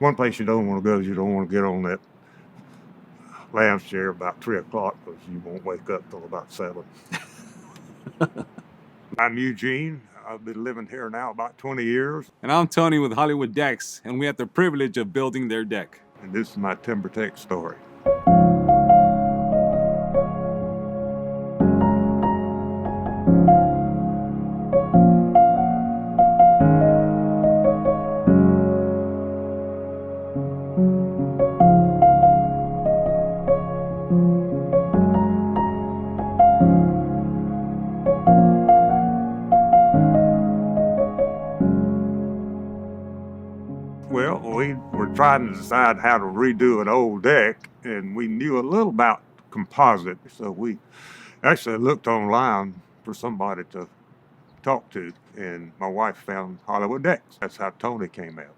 One place you don't want to go is you don't want to get on that lounge chair about 3 o'clock because you won't wake up till about 7. I'm Eugene. I've been living here now about 20 years. And I'm Tony with Hollywood Decks, and we had the privilege of building their deck. And this is my TimberTech story. Well, we were trying to decide how to redo an old deck, and we knew a little about composite, so we actually looked online for somebody to talk to, and my wife found Hollywood Decks. That's how Tony came out.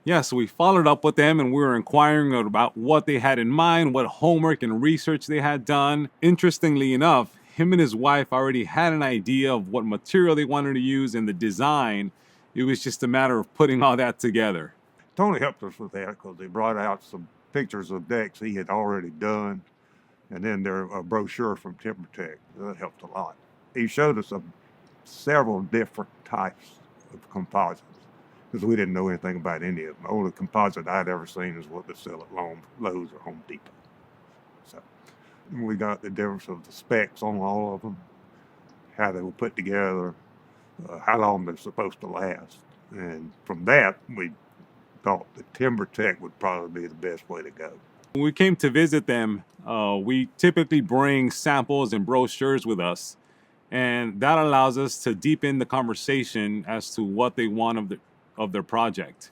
Yeah, so we followed up with them and we were inquiring about what they had in mind, what homework and research they had done. Interestingly enough, him and his wife already had an idea of what material they wanted to use and the design. It was just a matter of putting all that together. Tony helped us with that because he brought out some pictures of decks he had already done, and then a brochure from TimberTech. That helped a lot. He showed us several different types of composites because we didn't know anything about any of them. The only composite I'd ever seen is what they sell at Lowe's or Home Depot. So we got the difference of the specs on all of them, how they were put together, how long they're supposed to last. And from that, we thought the TimberTech would probably be the best way to go. When we came to visit them, we typically bring samples and brochures with us, and that allows us to deepen the conversation as to what they want of their project.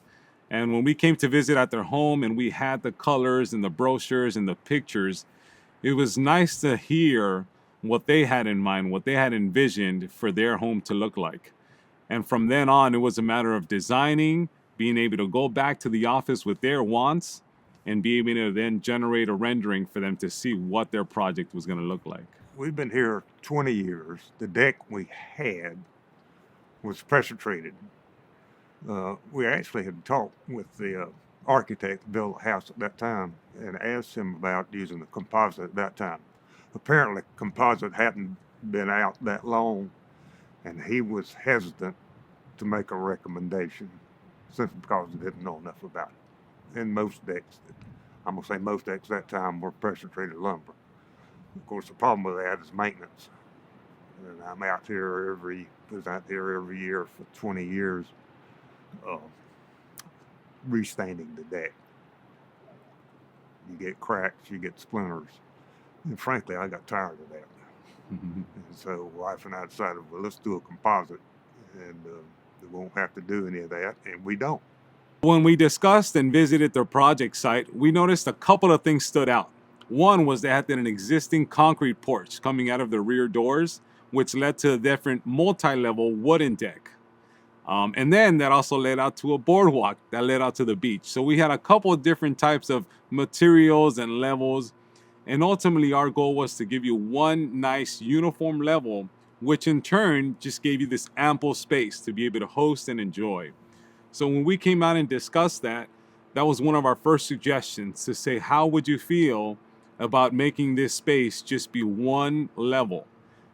And when we came to visit at their home and we had the colors and the brochures and the pictures, it was nice to hear what they had in mind, what they had envisioned for their home to look like. And from then on, it was a matter of designing, being able to go back to the office with their wants, and be able to then generate a rendering for them to see what their project was going to look like. We've been here 20 years. The deck we had was pressure treated. We actually had talked with the architect that built the house at that time and asked him about using the composite at that time. Apparently, composite hadn't been out that long, and he was hesitant to make a recommendation simply because he didn't know enough about it. And most decks, I'm gonna say most decks at that time were pressure treated lumber. Of course, the problem with that is maintenance. And I'm out here every year for 20 years, restaining the deck. You get cracks, you get splinters. And frankly, I got tired of that. And so wife and I decided, well, let's do a composite, and we won't have to do any of that, and we don't. When we discussed and visited their project site, we noticed a couple of things stood out. One was they had an existing concrete porch coming out of the rear doors, which led to a different multi-level wooden deck. And then that also led out to a boardwalk that led out to the beach. So we had a couple of different types of materials and levels. And ultimately, our goal was to give you one nice uniform level, which in turn just gave you this ample space to be able to host and enjoy. So when we came out and discussed that, that was one of our first suggestions to say, how would you feel about making this space just be one level?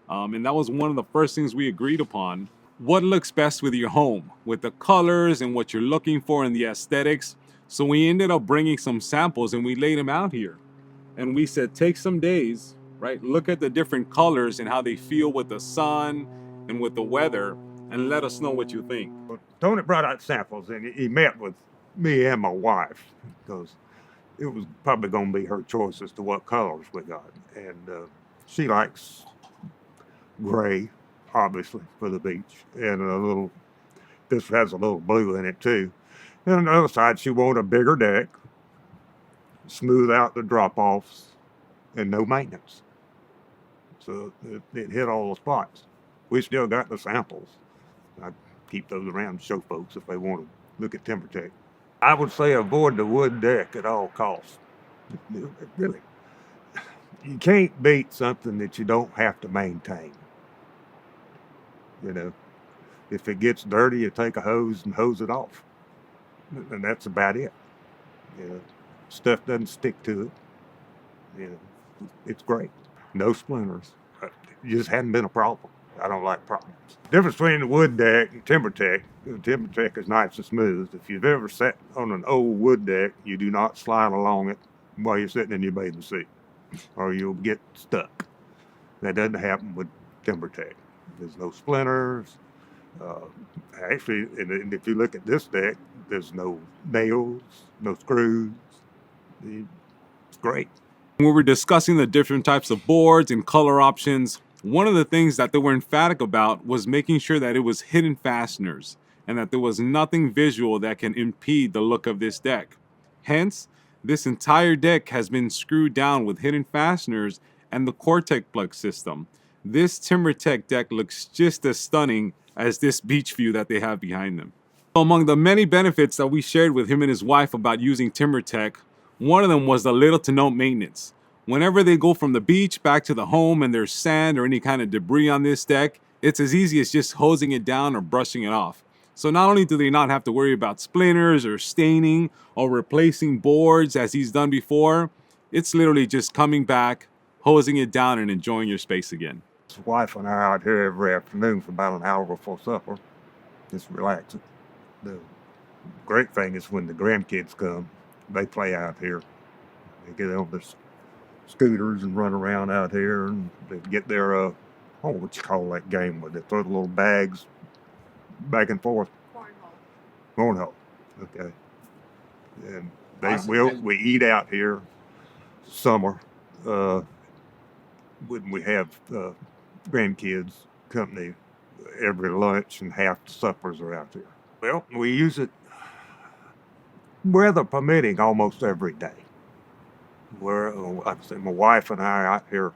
And that was one of the first things we agreed upon. What looks best with your home, with the colors and what you're looking for and the aesthetics. So we ended up bringing some samples and we laid them out here. And we said, take some days, right? Look at the different colors and how they feel with the sun and with the weather, and let us know what you think. But Tony brought out samples, and he met with me and my wife because it was probably going to be her choice as to what colors we got. And she likes gray, obviously, for the beach, and this has a little blue in it too. And on the other side, she wanted a bigger deck, smooth out the drop-offs, and no maintenance. So it hit all the spots. We still got the samples. I keep those around to show folks if they want to look at TimberTech. I would say avoid the wood deck at all costs. Really. You can't beat something that you don't have to maintain. You know, if it gets dirty, you take a hose and hose it off. And that's about it. You know, stuff doesn't stick to it. You know, it's great. No splinters. It just hadn't been a problem. I don't like problems. Difference between the wood deck and TimberTech. TimberTech is nice and smooth. If you've ever sat on an old wood deck, you do not slide along it while you're sitting in your bathing seat, or you'll get stuck. That doesn't happen with TimberTech. There's no splinters. Uh, Actually, and if you look at this deck, there's no nails, no screws. It's great. When we were discussing the different types of boards and color options, one of the things that they were emphatic about was making sure that it was hidden fasteners and that there was nothing visual that can impede the look of this deck. Hence, this entire deck has been screwed down with hidden fasteners and the Cortec plug system. This TimberTech deck looks just as stunning as this beach view that they have behind them. Among the many benefits that we shared with him and his wife about using TimberTech, one of them was the little to no maintenance. Whenever they go from the beach back to the home and there's sand or any kind of debris on this deck, it's as easy as just hosing it down or brushing it off. So not only do they not have to worry about splinters or staining or replacing boards as he's done before, it's literally just coming back, hosing it down, and enjoying your space again. His wife and I are out here every afternoon for about an hour before supper, just relaxing. The great thing is when the grandkids come, they play out here. They get on their scooters and run around out here, and they get their what you call that game where they throw the little bags back and forth. Cornhole. Okay. And we eat out here summer when we have grandkids company. Every lunch and half the suppers are out here. Well, we use it weather permitting almost every day. Where, like I say, my wife and I are out here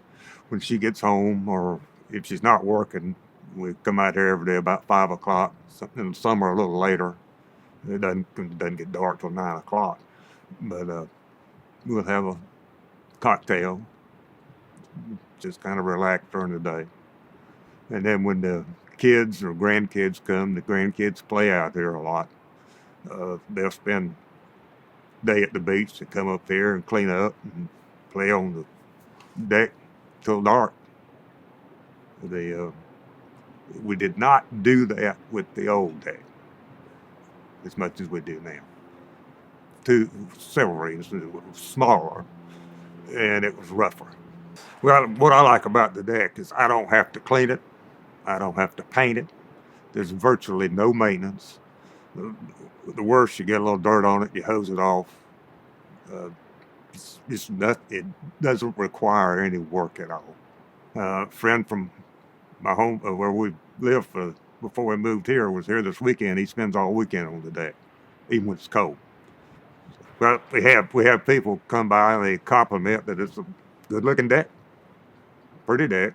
when she gets home, or if she's not working, we come out here every day about 5 o'clock. In the summer, a little later. It doesn't get dark till 9 o'clock. But we'll have a cocktail, just kind of relax during the day. And then when the kids or grandkids come, the grandkids play out here a lot. They'll spend day at the beach to come up here and clean up and play on the deck till dark. We did not do that with the old deck as much as we do now. Several reasons. It was smaller and it was rougher. Well, what I like about the deck is I don't have to clean it. I don't have to paint it. There's virtually no maintenance. The worst, you get a little dirt on it, you hose it off. It doesn't require any work at all. A friend from my home, where we lived before we moved here, was here this weekend. He spends all weekend on the deck, even when it's cold. Well, we have people come by and they compliment that it's a good-looking deck, pretty deck.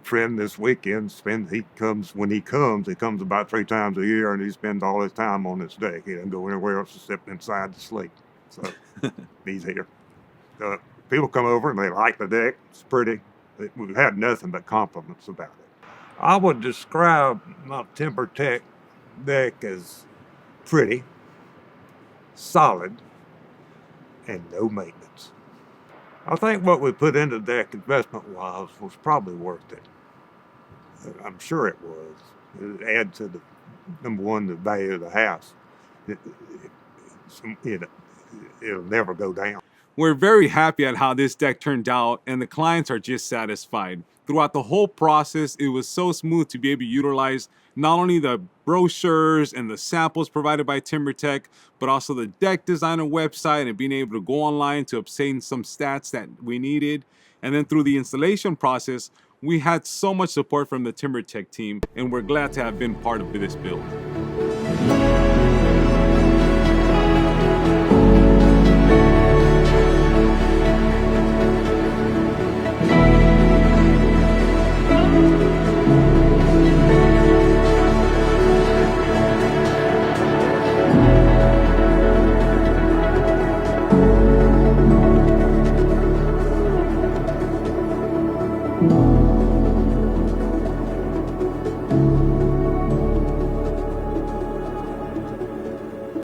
Friend this weekend he comes about 3 times a year, and he spends all his time on this deck. He doesn't go anywhere else except inside to sleep. So he's here. People come over and they like the deck. It's pretty. We've had nothing but compliments about it. I would describe my TimberTech deck as pretty, solid, and no maintenance. I think what we put into the deck investment-wise was probably worth it. I'm sure it was. It adds to the, number one, the value of the house. It'll never go down. We're very happy at how this deck turned out, and the clients are just satisfied. Throughout the whole process, it was so smooth to be able to utilize not only the brochures and the samples provided by TimberTech, but also the deck designer website and being able to go online to obtain some stats that we needed. And then through the installation process, we had so much support from the TimberTech team, and we're glad to have been part of this build.